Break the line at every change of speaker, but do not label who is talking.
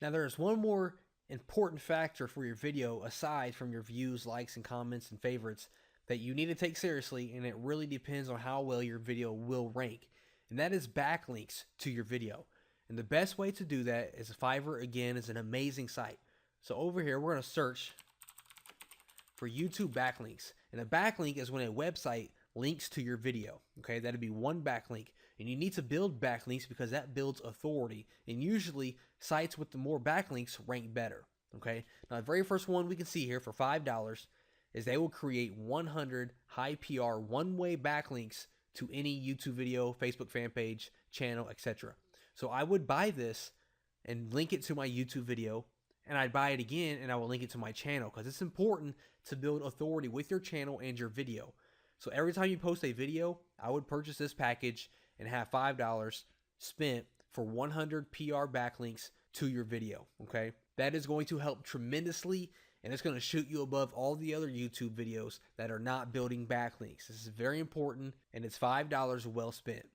Now there's one more important factor for your video aside from your views, likes, and comments and favorites that you need to take seriously, and it really depends on how well your video will rank, and that is backlinks to your video. And the best way to do that is Fiverr. Again, is an amazing site. So over here, we're going to search for YouTube backlinks. And a backlink is when a website links to your video. Okay, that'd be one backlink. And you need to build backlinks because that builds authority. And usually sites with the more backlinks rank better. Okay, now the very first one we can see here for $5 is they will create 100 high PR one-way backlinks to any YouTube video, Facebook fan page, channel, etc. So I would buy this and link it to my YouTube video, and I'd buy it again and I will link it to my channel because it's important to build authority with your channel and your video. So every time you post a video, I would purchase this package and have $5 spent for 100 PR backlinks to your video. Okay, that is going to help tremendously, and it's going to shoot you above all the other YouTube videos that are not building backlinks. This is very important, and it's $5 well spent.